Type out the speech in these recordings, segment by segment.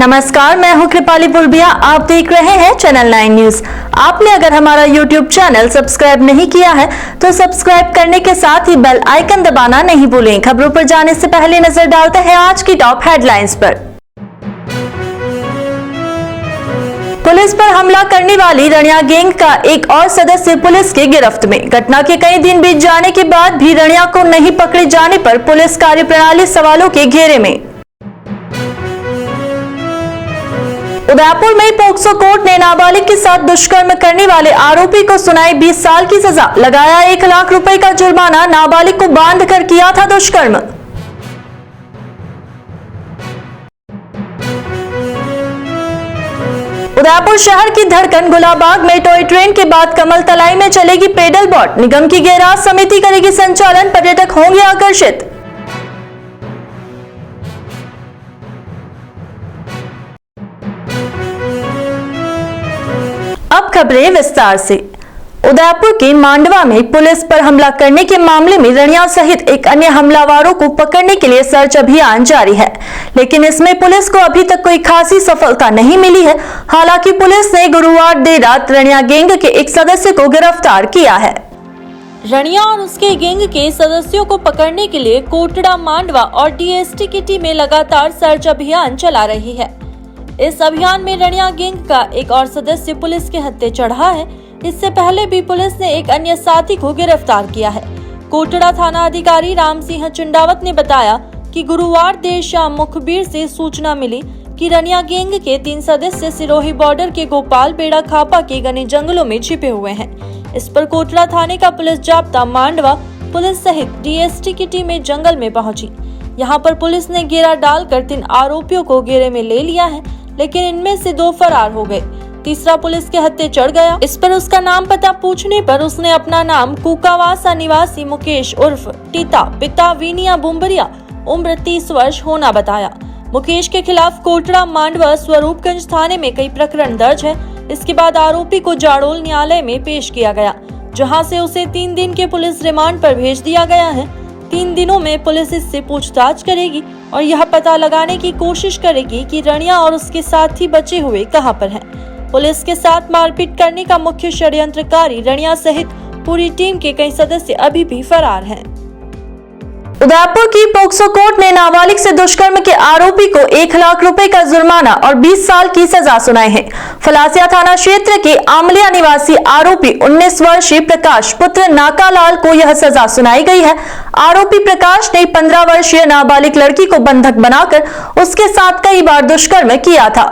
नमस्कार, मैं हूं कृपाली बुलबिया। आप देख रहे हैं चैनल 9 न्यूज। आपने अगर हमारा यूट्यूब चैनल सब्सक्राइब नहीं किया है तो सब्सक्राइब करने के साथ ही बेल आइकन दबाना नहीं भूलें। खबरों पर जाने से पहले नजर डालते हैं आज की टॉप हेडलाइंस पर। पुलिस पर हमला करने वाली रनिया गैंग का एक और सदस्य पुलिस की गिरफ्त में। घटना के कई दिन बीत जाने के बाद भी रनिया को नहीं पकड़े जाने पर पुलिस कार्यप्रणाली सवालों के घेरे में। उदयपुर में पोक्सो कोर्ट ने नाबालिग के साथ दुष्कर्म करने वाले आरोपी को सुनाई 20 साल की सजा, लगाया 1 लाख रुपए का जुर्माना। नाबालिग को बांध कर किया था दुष्कर्म। उदयपुर शहर की धड़कन गुलाबबाग में टॉय ट्रेन के बाद कमल तलाई में चलेगी पेडल बोट। निगम की गैराज समिति करेगी संचालन, पर्यटक होंगे आकर्षित। अब खबरें विस्तार से। उदयपुर के मांडवा में पुलिस पर हमला करने के मामले में रनिया सहित एक अन्य हमलावरों को पकड़ने के लिए सर्च अभियान जारी है, लेकिन इसमें पुलिस को अभी तक कोई खासी सफलता नहीं मिली है। हालांकि पुलिस ने गुरुवार देर रात रनिया गैंग के एक सदस्य को गिरफ्तार किया है। रनिया और उसके गैंग के सदस्यों को पकड़ने के लिए कोटड़ा, मांडवा और डीएसटी की टीमें लगातार सर्च अभियान चला रही है। इस अभियान में रनिया गैंग का एक और सदस्य पुलिस के हत्थे चढ़ा है। इससे पहले भी पुलिस ने एक अन्य साथी को गिरफ्तार किया है। कोटड़ा थाना अधिकारी राम सिंह चुंडावत ने बताया कि गुरुवार देर शाम मुखबिर से सूचना मिली कि रनिया गैंग के 3 सदस्य सिरोही बॉर्डर के गोपाल बेड़ा खापा के घने जंगलों में छिपे हुए हैं। इस पर कोटड़ा थाने का पुलिस जाब्ता, मांडवा पुलिस सहित डीएसटी की टीमें जंगल में पहुंची। यहाँ पर पुलिस ने घेरा डालकर 3 आरोपियों को घेरे में ले लिया है, लेकिन इनमें से 2 फरार हो गए। तीसरा पुलिस के हत्थे चढ़ गया। इस पर उसका नाम पता पूछने पर उसने अपना नाम कुकावासा निवासी मुकेश उर्फ टीता, पिता वीनिया बुम्बरिया, उम्र 30 वर्ष होना बताया। मुकेश के खिलाफ कोटड़ा, मांडवा, स्वरूपगंज थाने में कई प्रकरण दर्ज है। इसके बाद आरोपी को जाडोल न्यायालय में पेश किया गया, जहां से उसे 3 दिन के पुलिस रिमांड पर भेज दिया गया है। 3 दिनों में पुलिस इससे पूछताछ करेगी और यह पता लगाने की कोशिश करेगी कि रनिया और उसके साथी बचे हुए कहां पर हैं। पुलिस के साथ मारपीट करने का मुख्य षड्यंत्रकारी रनिया सहित पूरी टीम के कई सदस्य अभी भी फरार हैं। उदयपुर की पोक्सो कोर्ट ने नाबालिग से दुष्कर्म के आरोपी को 1 लाख रुपए का जुर्माना और 20 साल की सजा सुनाई है। फलासिया थाना क्षेत्र के आमलिया निवासी आरोपी 19 वर्षीय प्रकाश पुत्र नाकालाल को यह सजा सुनाई गई है। आरोपी प्रकाश ने 15 वर्षीय नाबालिग लड़की को बंधक बनाकर उसके साथ कई बार दुष्कर्म किया था।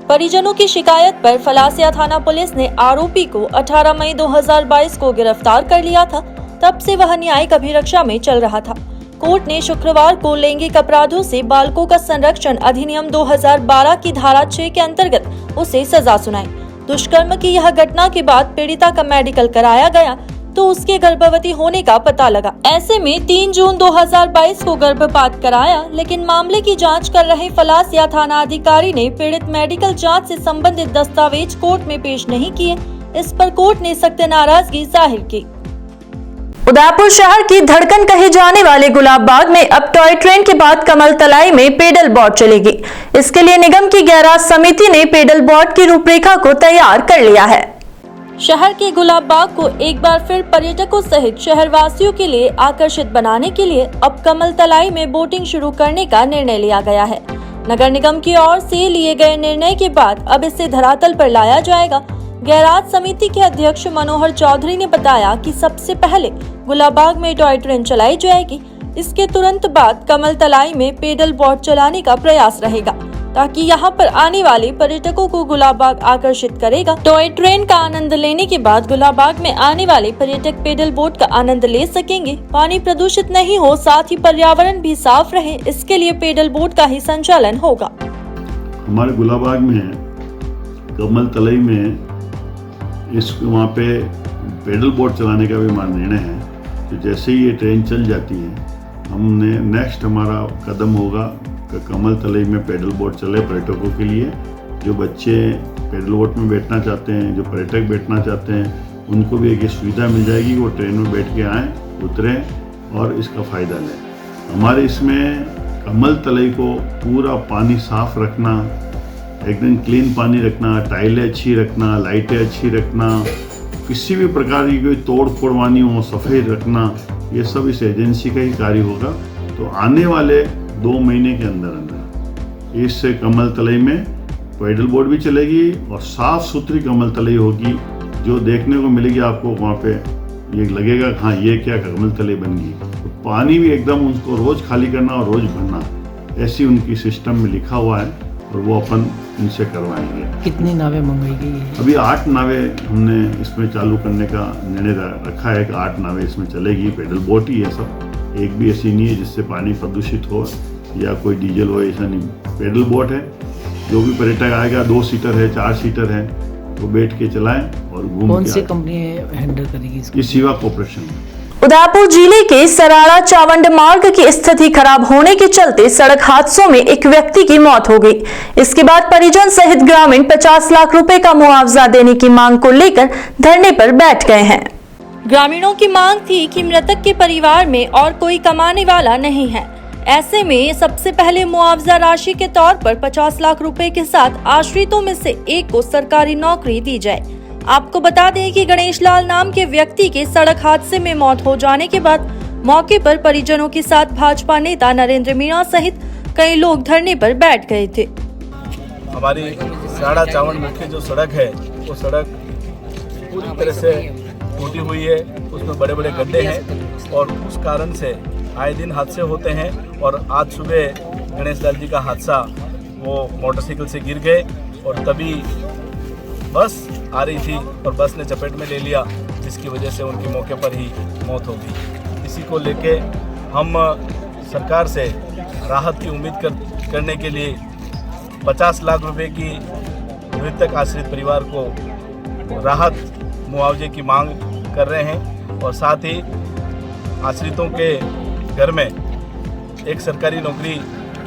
परिजनों की शिकायत पर फलासिया थाना पुलिस ने आरोपी को 18 मई 2022 को गिरफ्तार कर लिया था। तब से वह न्यायिक अभिरक्षा में चल रहा था। कोर्ट ने शुक्रवार को लैंगिक अपराधों से बालकों का संरक्षण अधिनियम 2012 की धारा 6 के अंतर्गत उसे सजा सुनाई। दुष्कर्म की यह घटना के बाद पीड़िता का मेडिकल कराया गया तो उसके गर्भवती होने का पता लगा। ऐसे में 3 जून 2022 को गर्भपात कराया, लेकिन मामले की जांच कर रहे फलासिया थाना अधिकारी ने पीड़ित मेडिकल जांच से संबंधित दस्तावेज कोर्ट में पेश नहीं किए। इस पर कोर्ट ने सख्त नाराजगी जाहिर की। उदयपुर शहर की धड़कन कहे जाने वाले गुलाबबाग में अब टॉय ट्रेन के बाद कमल तलाई में पेडल बोट चलेगी। इसके लिए निगम की गैराज समिति ने पेडल बोट की रूपरेखा को तैयार कर लिया है। शहर के गुलाबबाग को एक बार फिर पर्यटकों सहित शहरवासियों के लिए आकर्षित बनाने के लिए अब कमल तलाई में बोटिंग शुरू करने का निर्णय लिया गया है। नगर निगम की ओर से लिए गए निर्णय के बाद अब इसे धरातल पर लाया जाएगा। गैराज समिति के अध्यक्ष मनोहर चौधरी ने बताया कि सबसे पहले गुलाबबाग में टॉय ट्रेन चलाई जाएगी। इसके तुरंत बाद कमल तलाई में पेडल बोट चलाने का प्रयास रहेगा, ताकि यहाँ पर आने वाले पर्यटकों को गुलाबबाग आकर्षित करेगा। टॉय ट्रेन का आनंद लेने के बाद गुलाबबाग में आने वाले पर्यटक पेडल बोट का आनंद ले सकेंगे। पानी प्रदूषित नहीं हो, साथ ही पर्यावरण भी साफ रहे, इसके लिए पेडल बोट का ही संचालन होगा। हमारे गुलाबबाग में कमल तलाई में वहाँ पे पेडल बोट चलाने का भी हमारा निर्णय है कि जैसे ही ये ट्रेन चल जाती है, हमने नेक्स्ट हमारा कदम होगा कि कमल तलाई में पेडल बोट चले पर्यटकों के लिए। जो बच्चे पेडल बोट में बैठना चाहते हैं, जो पर्यटक बैठना चाहते हैं, उनको भी एक सुविधा मिल जाएगी कि वो ट्रेन में बैठ के आएँ, उतरें और इसका फ़ायदा लें। हमारे इसमें कमल तलई को पूरा पानी साफ रखना, एकदम क्लीन पानी रखना, टाइलें अच्छी रखना, लाइटें अच्छी रखना, किसी भी प्रकार की कोई तोड़ फोड़वानी हो सफ़ेद रखना, ये सब इस एजेंसी का ही कार्य होगा। तो आने वाले 2 महीने के अंदर अंदर इस कमल तलई में पैडल बोट भी चलेगी और साफ सुथरी कमल तलई होगी, जो देखने को मिलेगी आपको। वहाँ पे ये लगेगा हाँ ये क्या कमल तलई बन गई। तो पानी भी एकदम उनको रोज़ खाली करना और रोज़ भरना, ऐसी उनकी सिस्टम में लिखा हुआ है और वो अपन इनसे करवाएंगे। कितनी नावें मंगाई गई है? अभी 8 नावें हमने इसमें चालू करने का निर्णय रखा है कि 8 नावें इसमें चलेगी। पैडल बोट ही है सब, एक भी ऐसी नहीं है जिससे पानी प्रदूषित हो या कोई डीजल हो, ऐसा नहीं। पैडल बोट है, जो भी पर्यटक आएगा 2 सीटर है 4 सीटर है, वो बैठ के चलाएं और घूम। कौन सी कंपनी हैंडल करेगी इसको? ये शिवा कॉर्पोरेशन। उदयपुर जिले के सराड़ा चावंड मार्ग की स्थिति खराब होने के चलते सड़क हादसों में एक व्यक्ति की मौत हो गई। इसके बाद परिजन सहित ग्रामीण 50 लाख रुपए का मुआवजा देने की मांग को लेकर धरने पर बैठ गए हैं। ग्रामीणों की मांग थी कि मृतक के परिवार में और कोई कमाने वाला नहीं है। ऐसे में सबसे पहले मुआवजा राशि के तौर पर 50 लाख रुपए के साथ आश्रितों में से एक को सरकारी नौकरी दी जाए। आपको बता दें कि गणेश लाल नाम के व्यक्ति के सड़क हादसे में मौत हो जाने के बाद मौके पर परिजनों के साथ भाजपा नेता नरेंद्र मीणा सहित कई लोग धरने पर बैठ गए थे। हमारी सराड़ा चावंड मुख्य जो सड़क है वो सड़क पूरी तरह से टूटी हुई है, उसमें बड़े बड़े गड्ढे हैं और उस कारण से आए दिन हादसे होते हैं। और आज सुबह गणेश लाल जी का हादसा, वो मोटरसाइकिल से गिर गए और तभी बस आ रही थी और बस ने चपेट में ले लिया, जिसकी वजह से उनकी मौके पर ही मौत हो गई। इसी को लेके हम सरकार से राहत की उम्मीद करने के लिए 50 लाख रुपए की मृतक आश्रित परिवार को राहत मुआवजे की मांग कर रहे हैं और साथ ही आश्रितों के घर में एक सरकारी नौकरी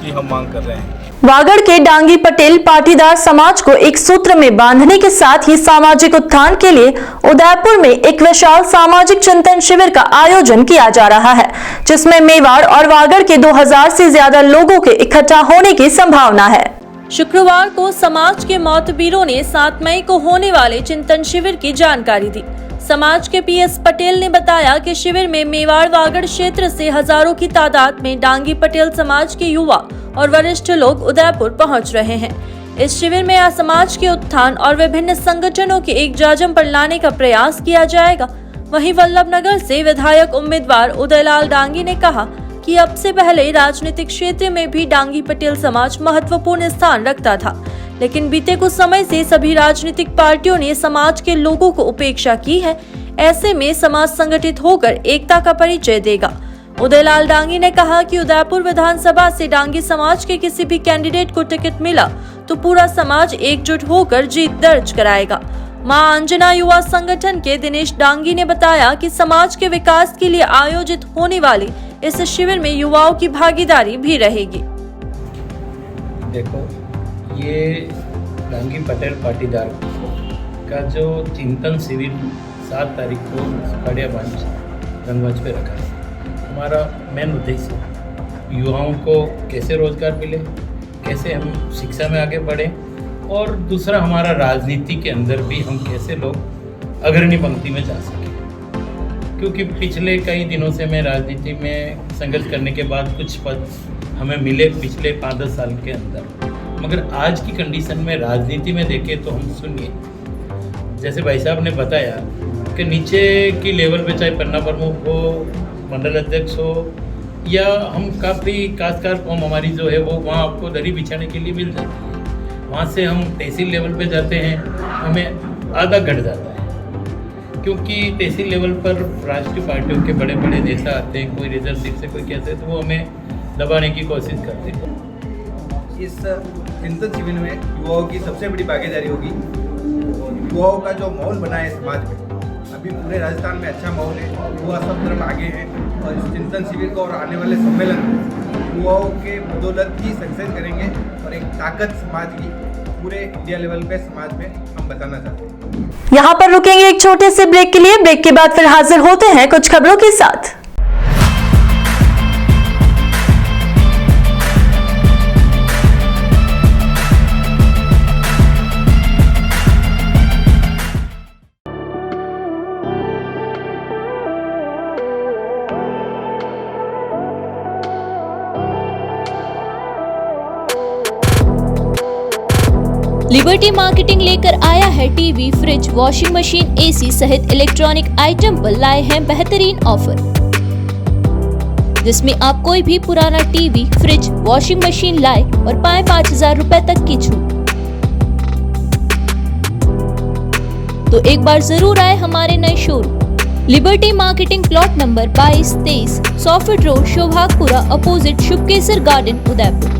की हम मांग कर रहे हैं। वागड़ के डांगी पटेल पाटीदार समाज को एक सूत्र में बांधने के साथ ही सामाजिक उत्थान के लिए उदयपुर में एक विशाल सामाजिक चिंतन शिविर का आयोजन किया जा रहा है, जिसमें मेवाड़ और वागड़ के 2000 से ज्यादा लोगों के इकट्ठा होने की संभावना है। शुक्रवार को समाज के मोहतबीरों ने 7 मई को होने वाले चिंतन शिविर की जानकारी दी। समाज के PS पटेल ने बताया कि शिविर में मेवाड़ वागड़ क्षेत्र से हजारों की तादाद में डांगी पटेल समाज के युवा और वरिष्ठ लोग उदयपुर पहुंच रहे हैं। इस शिविर में समाज के उत्थान और विभिन्न संगठनों के एक जाजम पर लाने का प्रयास किया जाएगा। वहीं वल्लभनगर से विधायक उम्मीदवार उदयलाल डांगी ने कहा कि अब से पहले राजनीतिक क्षेत्र में भी डांगी पटेल समाज महत्वपूर्ण स्थान रखता था, लेकिन बीते कुछ समय से सभी राजनीतिक पार्टियों ने समाज के लोगों को उपेक्षा की है। ऐसे में समाज संगठित होकर एकता का परिचय देगा। उदयलाल डांगी ने कहा कि उदयपुर विधानसभा से डांगी समाज के किसी भी कैंडिडेट को टिकट मिला तो पूरा समाज एकजुट होकर जीत दर्ज कराएगा। मां अंजना युवा संगठन के दिनेश डांगी ने बताया कि समाज के विकास के लिए आयोजित होने वाले इस शिविर में युवाओं की भागीदारी भी रहेगी। देखो, ये डांगी पटेल पाटीदार का जो चिंतन शिविर 7 तारीख को खड़िया रंगमंच पे रखा है, हमारा मेन उद्देश्य युवाओं को कैसे रोजगार मिले, कैसे हम शिक्षा में आगे बढ़ें और दूसरा हमारा राजनीति के अंदर भी हम कैसे लोग अग्रणी पंक्ति में जा सकें। क्योंकि पिछले कई दिनों से मैं राजनीति में संघर्ष करने के बाद कुछ पद हमें मिले पिछले 5-10 साल के अंदर, मगर आज की कंडीशन में राजनीति में देखें तो हम सुनिए, जैसे भाई साहब ने बताया कि नीचे की लेवल पे चाहे पन्ना प्रमुख हो, मंडल अध्यक्ष हो या हम काफ़ी काश्तकार कौम हमारी जो है वो वहाँ आपको दरी बिछाने के लिए मिल जाती है। वहाँ से हम तहसील लेवल पे जाते हैं, हमें आधा घट जाता है, क्योंकि तहसील लेवल पर राष्ट्रीय पार्टियों के बड़े बड़े नेता आते हैं, कोई रिजर्व सीट से कोई कैसे, तो वो हमें दबाने की कोशिश करते हैं। इस चिंतन शिविर में युवाओं की सबसे बड़ी भागीदारी होगी। युवाओं का जो माहौल बना है समाज में, अभी पूरे राजस्थान में अच्छा माहौल है, युवा सब तरफ आगे हैं और इस चिंतन शिविर को और आने वाले सम्मेलन युवाओं के बदौलत ही सक्सेस करेंगे और एक ताकत समाज की पूरे इंडिया लेवल पे समाज में हम बताना चाहते हैं। यहाँ पर रुकेंगे एक छोटे से ब्रेक के लिए। ब्रेक के बाद फिर हाजिर होते हैं कुछ खबरों के साथ। लिबर्टी मार्केटिंग लेकर आया है TV, fridge, washing machine, AC सहित इलेक्ट्रॉनिक आइटम पर लाए हैं बेहतरीन ऑफर, जिसमें आप कोई भी पुराना टीवी, फ्रिज, वॉशिंग मशीन लाए और पाएं 5,000 रुपए तक की छूट। तो एक बार जरूर आए हमारे नए showroom Liberty Marketing, plot number 22-23, 100 feet road, Shobhagpura, opposite Shubhkesar garden, Udaipur.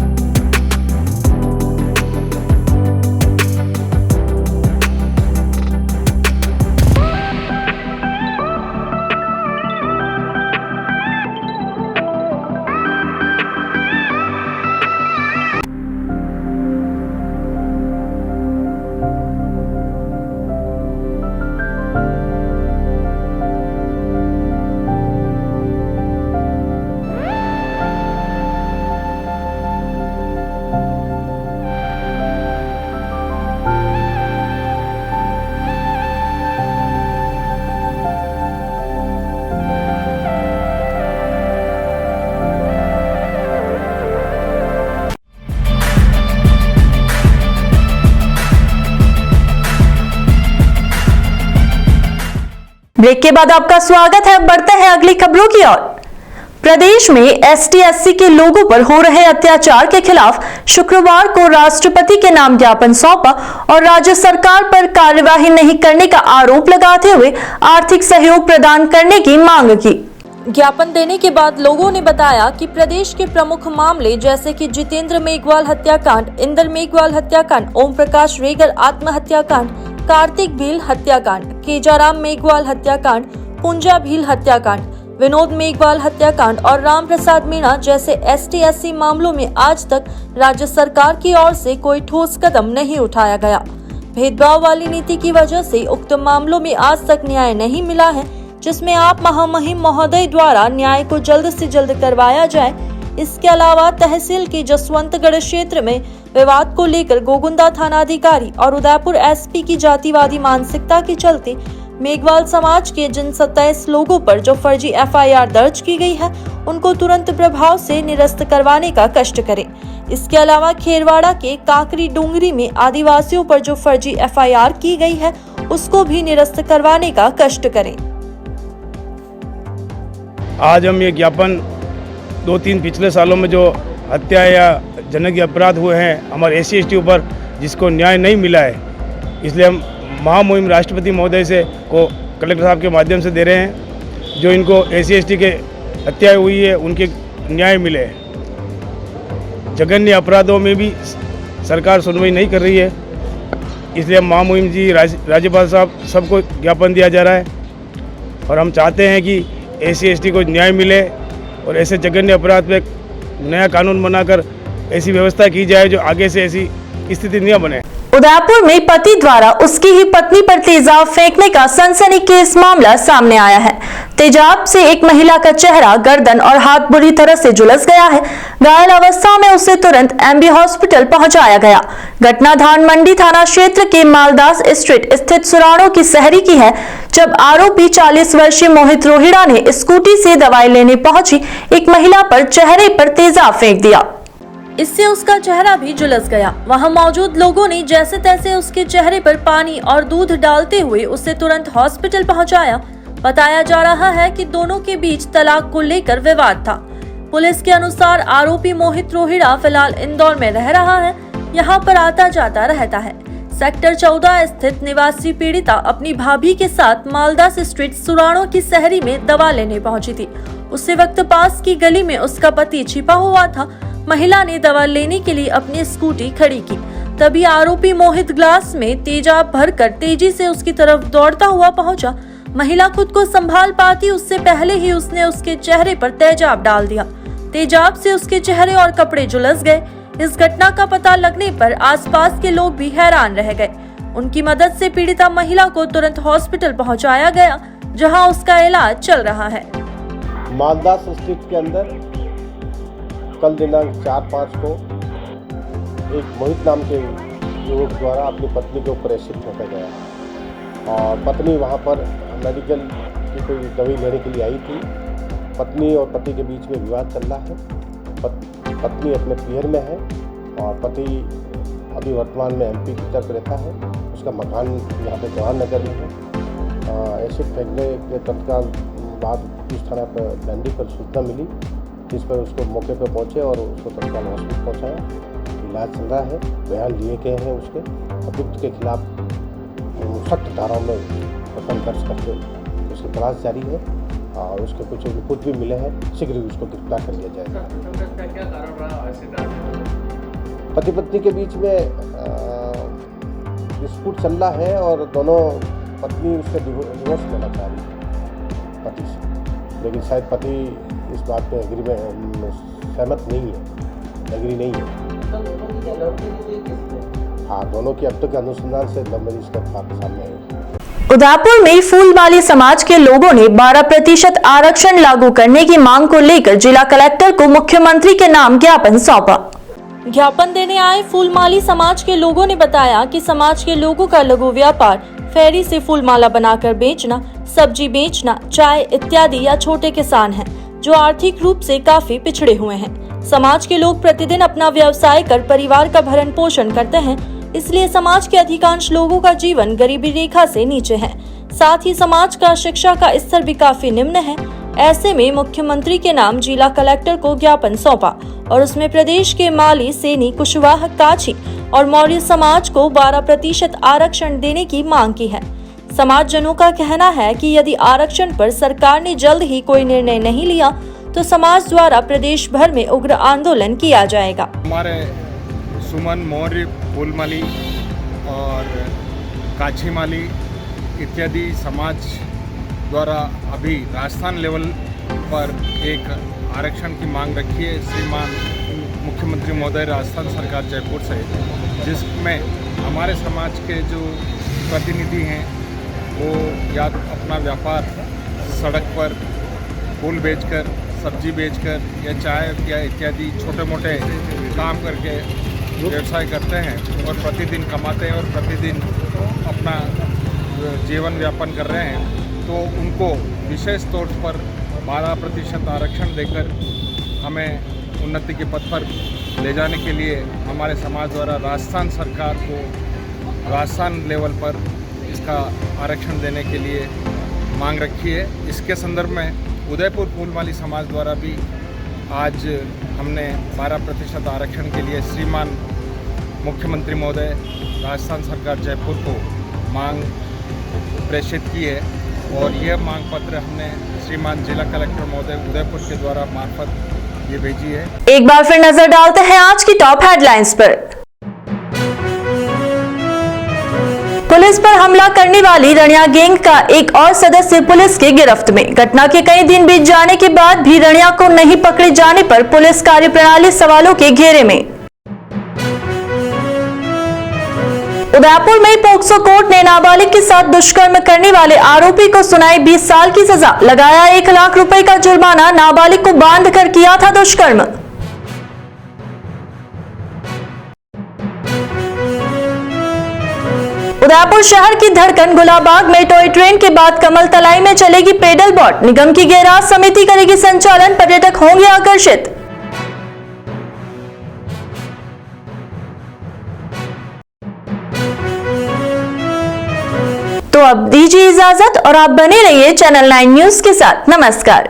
Break के बाद आपका स्वागत है। बढ़ते हैं अगली खबरों की ओर। प्रदेश में एसटी/एससी के लोगों पर हो रहे अत्याचार के खिलाफ शुक्रवार को राष्ट्रपति के नाम ज्ञापन सौंपा और राज्य सरकार पर कार्यवाही नहीं करने का आरोप लगाते हुए आर्थिक सहयोग प्रदान करने की मांग की। ज्ञापन देने के बाद लोगों ने बताया कि प्रदेश के प्रमुख मामले जैसे कि जितेंद्र मेघवाल हत्याकांड, इंदर मेघवाल हत्याकांड, ओम प्रकाश रेगर आत्महत्याकांड, कार्तिक भील हत्याकांड, केजाराम मेघवाल हत्याकांड, पुंजा भील हत्याकांड, विनोद मेघवाल हत्याकांड और राम प्रसाद मीणा जैसे एसटी/एससी मामलों में आज तक राज्य सरकार की ओर से कोई ठोस कदम नहीं उठाया गया। भेदभाव वाली नीति की वजह से उक्त मामलों में आज तक न्याय नहीं मिला है, जिसमें आप महामहिम महोदय द्वारा न्याय को जल्द से जल्द करवाया जाए। इसके अलावा तहसील के जसवंतगढ़ क्षेत्र में विवाद को लेकर गोगुंदा थानाधिकारी और उदयपुर एसपी की जातिवादी मानसिकता के चलते मेघवाल समाज के जिन 27 लोगों पर जो फर्जी एफआईआर दर्ज की गई है, उनको तुरंत प्रभाव से निरस्त करवाने का कष्ट करें। इसके अलावा खेरवाड़ा के काकरी डूंगरी में आदिवासियों पर जो फर्जी एफआईआर की गई है, उसको भी निरस्त करवाने का कष्ट करें। आज हम ये ज्ञापन 2-3 पिछले सालों में जो हत्या या जनक अपराध हुए हैं हमारे एससी/एसटी ऊपर, जिसको न्याय नहीं मिला है, इसलिए हम महामहिम राष्ट्रपति महोदय से को कलेक्टर साहब के माध्यम से दे रहे हैं, जो इनको एससी/एसटी के हत्या हुई है उनके न्याय मिले। जघन्य अपराधों में भी सरकार सुनवाई नहीं कर रही है, इसलिए हम महामहिम जी, राज्यपाल साहब सबको ज्ञापन दिया जा रहा है और हम चाहते हैं कि एससी/एसटी को न्याय मिले और ऐसे जघन्य अपराध पे नया कानून बनाकर ऐसी व्यवस्था की जाए जो आगे से ऐसी स्थिति न बने। उदयपुर में पति द्वारा उसकी ही पत्नी पर तेजाब फेंकने का सनसनीखेज मामला सामने आया है। तेजाब से एक महिला का चेहरा, गर्दन और हाथ बुरी तरह से झुलस गया है। घायल अवस्था में उसे तुरंत एमबी हॉस्पिटल पहुंचाया गया। घटना धान मंडी थाना क्षेत्र के मालदास स्ट्रीट स्थित सुराणों की शहरी की है, जब आरोपी 40 वर्षीय मोहित रोहिड़ा ने स्कूटी से दवाई लेने पहुंची एक महिला पर चेहरे पर तेजाब फेंक दिया। इससे उसका चेहरा भी झुलस गया। वहां मौजूद लोगों ने जैसे तैसे उसके चेहरे पर पानी और दूध डालते हुए उसे तुरंत हॉस्पिटल पहुंचाया। बताया जा रहा है कि दोनों के बीच तलाक को लेकर विवाद था। पुलिस के अनुसार आरोपी मोहित रोहिड़ा फिलहाल इंदौर में रह रहा है, यहां पर आता जाता रहता है। सेक्टर 14 स्थित निवासी पीड़िता अपनी भाभी के साथ मालदास स्ट्रीट सुराणों की शहरी में दवा लेने पहुंची थी। उसी वक्त पास की गली में उसका पति छिपा हुआ था। महिला ने दवा लेने के लिए अपनी स्कूटी खड़ी की, तभी आरोपी मोहित ग्लास में तेजाब भरकर तेजी से उसकी तरफ दौड़ता हुआ पहुंचा। महिला खुद को संभाल पाती उससे पहले ही उसने उसके चेहरे पर तेजाब डाल दिया। तेजाब से उसके चेहरे और कपड़े झुलस गए। इस घटना का पता लगने पर आसपास के लोग भी हैरान रह गए। उनकी मदद से पीड़िता महिला को तुरंत हॉस्पिटल पहुंचाया गया, जहां उसका इलाज चल रहा है। मालदास स्ट्रीट के अंदर कल दिनांक 4/5 को एक मोहित नाम के युवक द्वारा अपनी पत्नी के ऊपर एसिड फेंका गया और पत्नी वहां पर मेडिकल की कोई दवाई लेने के लिए आई थी। पत्नी और पति के बीच में विवाद चल रहा है। पत्नी अपने पीहर में है और पति अभी वर्तमान में MP की तरफ रहता है। उसका मकान यहाँ पे जवाहर नगर में है। एसिड फेंकने के तत्काल बाद पुलिस थाना पर डंडी पर सूचना मिली, जिस पर उसको मौके पर पहुँचे और उसको तत्काल हॉस्पिटल पहुँचाया। इलाज चल रहा है, बयान लिए गए हैं उसके। अभियुक्त के खिलाफ सख्त धाराओं में प्रकरण दर्ज करके उसकी तलाश जारी है और उसके कुछ इनपुट भी मिले हैं। शीघ्र ही उसको गिरफ्तार कर लिया जाएगा। क्या कारण रहा? पति पत्नी के बीच में डिस्प्यूट चल रहा है और दोनों पत्नी उससे डिवोर्स लेना चाह रही है पति से, लेकिन शायद पति इस बात पे एग्री में सहमत नहीं है, एग्री नहीं है। हाँ, दोनों की अब तक अनुसंधान से लव मैरिज का बात सामने आई। उदयपुर में फूलमाली समाज के लोगों ने 12% आरक्षण लागू करने की मांग को लेकर जिला कलेक्टर को मुख्यमंत्री के नाम ज्ञापन सौंपा। ज्ञापन देने आए फूलमाली समाज के लोगों ने बताया कि समाज के लोगों का लघु व्यापार फेरी से फूलमाला बनाकर बेचना, सब्जी बेचना, चाय इत्यादि या छोटे किसान हैं जो आर्थिक रूप से काफी पिछड़े हुए हैं। समाज के लोग प्रतिदिन अपना व्यवसाय कर परिवार का भरण पोषण करते हैं, इसलिए समाज के अधिकांश लोगों का जीवन गरीबी रेखा से नीचे है। साथ ही समाज का शिक्षा का स्तर भी काफी निम्न है। ऐसे में मुख्यमंत्री के नाम जिला कलेक्टर को ज्ञापन सौंपा और उसमें प्रदेश के माली, सेनी, कुशवाहा, काछी और मौर्य समाज को 12% आरक्षण देने की मांग की है। समाजजनों का कहना है कि यदि आरक्षण पर सरकार ने जल्द ही कोई निर्णय नहीं लिया तो समाज द्वारा प्रदेश भर में उग्र आंदोलन किया जाएगा। हमारे सुमन, मौर्य, फूलमाली और काछी माली इत्यादि समाज द्वारा अभी राजस्थान लेवल पर एक आरक्षण की मांग रखी है श्रीमान मुख्यमंत्री महोदय राजस्थान सरकार जयपुर से, जिसमें हमारे समाज के जो प्रतिनिधि हैं वो या अपना व्यापार सड़क पर फूल बेचकर, सब्जी बेचकर या चाय या इत्यादि छोटे मोटे काम करके व्यवसाय करते हैं और प्रतिदिन कमाते हैं और प्रतिदिन अपना जीवन यापन कर रहे हैं, तो उनको विशेष तौर पर 12% आरक्षण देकर हमें उन्नति के पथ पर ले जाने के लिए हमारे समाज द्वारा राजस्थान सरकार को राजस्थान लेवल पर इसका आरक्षण देने के लिए मांग रखी है। इसके संदर्भ में उदयपुर फूलमाली समाज द्वारा भी आज हमने 12% आरक्षण के लिए श्रीमान मुख्यमंत्री महोदय राजस्थान सरकार जयपुर को मांग प्रेषित की है और यह मांग पत्र हमने श्रीमान जिला कलेक्टर महोदय उदयपुर के द्वारा मार्फत ये भेजी है। एक बार फिर नजर डालते हैं आज की टॉप हेडलाइंस पर। पुलिस पर हमला करने वाली रनिया गैंग का एक और सदस्य पुलिस की गिरफ्त में। घटना के कई दिन बीत जाने के बाद भी रनिया को नहीं पकड़े जाने पर पुलिस कार्यप्रणाली सवालों के घेरे में। उदयपुर में पोक्सो कोर्ट ने नाबालिग के साथ दुष्कर्म करने वाले आरोपी को सुनाई 20 साल की सजा, लगाया 1 लाख रुपए का जुर्माना, नाबालिग को बांध कर किया था दुष्कर्म। उदयपुर शहर की धड़कन गुलाबाग में टॉय ट्रेन के बाद कमल तलाई में चलेगी पेडल बोट, निगम की गैराज समिति करेगी संचालन, पर्यटक होंगे आकर्षित। तो अब दीजिए इजाजत और आप बने रहिए चैनल 9 न्यूज के साथ। नमस्कार।